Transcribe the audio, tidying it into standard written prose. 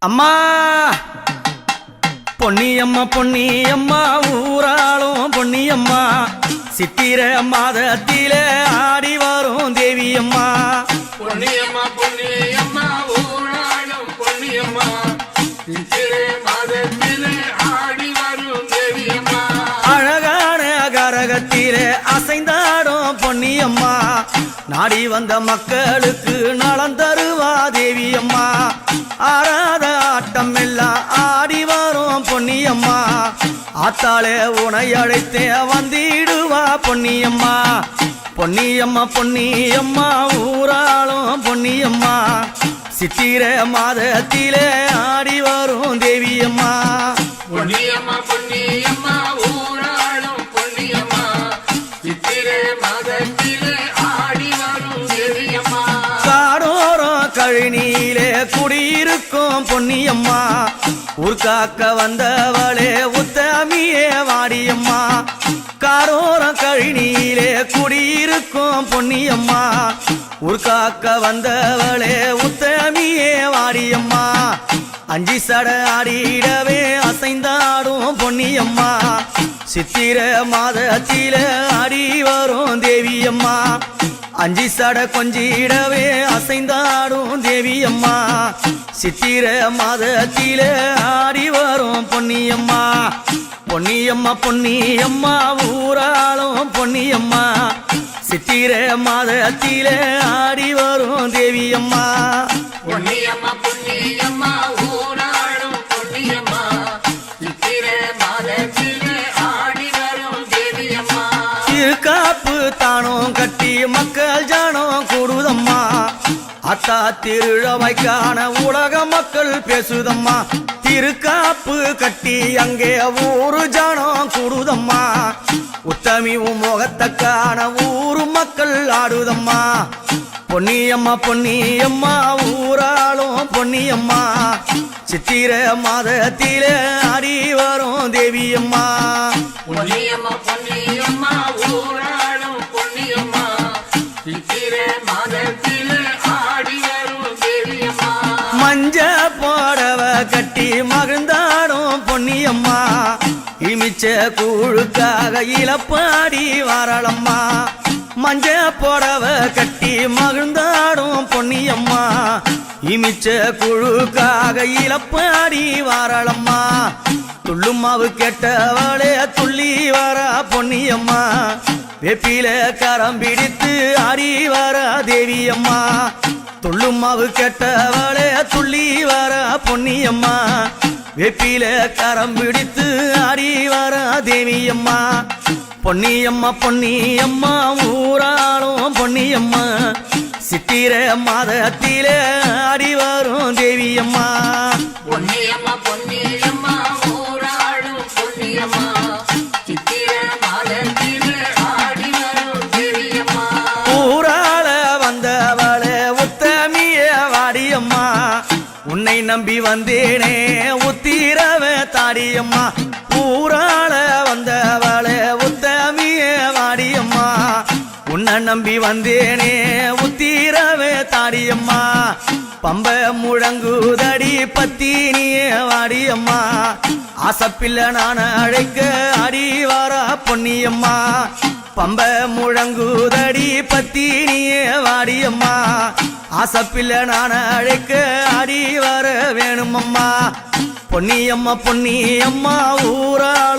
அம்மா பொன்னியம்மா பொன்னியம்மா ஊராளும் பொன்னியம்மா சித்திர மாதத்திலே ஆடி வரும் தேவியம்மா. பொன்னியம்மா பொன்னியம்மா ஊராளும் பொன்னியம்மா சித்திர மாதத்திலே ஆடி வரும் தேவியம்மா. அழகான கரகத்திலே அசைந்தாடும் பொன்னியம்மா நாடி வந்த மக்களுக்கு நலம் தருவா தேவியம்மா. ஆராத ஆட்டம் எல்லாம் ஆடி வரும் பொன்னியம்மா ஆத்தாளே உனை அழைத்தே வந்திடுவா பொன்னியம்மா. பொன்னியம்மா பொன்னியம்மா ஊராளும் பொன்னியம்மா சித்திர மாதத்திலே ஆடி வரும் தேவியம்மா. பொன்னியம்மா பொன்னியம்மா ஊராளும் பொன்னியம்மா சித்திர மாதத்திலே ஆடி வரும் தேவியம்மா. காடோரம் கழினியிலே குடியிருக்கும் பொன்னியம்மா ஊர்காக்க வந்தவளே உத்தமியே வாடியம்மா. காரோரம் கழினியிலே குடியிருக்கும் பொன்னியம்மா ஊர்காக்க வந்தவளே உத்தமியே வாடியம்மா. அஞ்சி சட ஆடிடவே அசைந்தாடும் பொன்னியம்மா சித்திர மாதத்திலே ஆடி வரும் தேவியம்மா. அஞ்சி சட கொஞ்சிடவே அசைந்தாடும் தேவியம்மா சித்திர மாதத்திலே ஆடி வரும் பொன்னியம்மா. பொன்னியம்மா பொன்னியம்மா ஊராளும் பொன்னியம்மா சித்திர மாதத்திலே ஆடி வரும் தேவியம்மா. பொன்னியம்மா பொன்னியம்மா ஊராளும் பொன்னியம்மா சித்திர மாதத்திலே ஆடி வரும் தேவியம்மா. திருக்காப்பு தானும் கட்டி மக்கள் ஜானம் கூடுதம்மா அத்தா திருழமைக்கான உலக மக்கள் பேசுதம்மா. திருக்காப்பு கட்டி அங்கே ஊரு ஜானம் கூடுதம்மா உத்தமி முகத்தக்கான ஊரு மக்கள் ஆடுதம்மா. பொன்னியம்மா பொன்னியம்மா ஊராளும் பொன்னியம்மா சித்திர மாதத்திலே ஆடி வரும் தேவியம்மா. பொன்னியம்மா பொன்னியம்மா ஊராளும் பொன்னியம்மா சித்திர மாதத்திலே ஆடி வரும் தேவியம்மா. மஞ்ச போடவ கட்டி மகிழ்ந்தாடும் பொன்னியம்மா இமிச்ச கூழுக்காக இளப்பாடி வாராளம்மா. மஞ்ச போடவ கட்டி மகிழ்ந்தாடும் பொன்னியம்மா இமிச்ச குழுக்காக இளப்பாடி வாராளம்மா. துள்ளுமாவு கேட்டவளே துள்ளி வரா பொன்னியம்மா வெப்பில கரம் பிடித்து ஆடி வரா தேவியம்மா. துள்ளுமாவு கேட்டவளே துள்ளி வரா பொன்னியம்மா வெப்பில கரம் பிடித்து ஆடி வரா தேவியம்மா. பொன்னியம்மா பொன்னியம்மா ஊராளும் பொன்னியம்மா சித்திர மாதத்திலே ஆடி வரும் தேவியம்மா. பொன்னியம்மா பொன்னியம்மா ஊராளும் பொன்னியம்மா சித்திர மாதத்திலே ஆடி வரும் தேவியம்மா. ஊராள வந்தவளே உத்தமியே வாடியம்மா உன்னை நம்பி வந்தேனே உத்திரவ தாடியம்மா. ஊராள வந்தவளே உத்தமியே வாடியம்மா உன்னை நம்பி வந்தேனே உத்திரவ தாடியம்மா. பம்ப முழங்குதடி பத்தினியே வாடியம்மா ஆசப்பில்ல நான் அழைக்க அடி வாரா பொன்னியம்மா. பம்ப முழங்குதடி பத்தினியே வாடியம்மா ஆசப்பில்ல நான் அழைக்க அடி வர வேணுமம்மா. பொன்னியம்மா பொன்னியம்மா ஊராளும்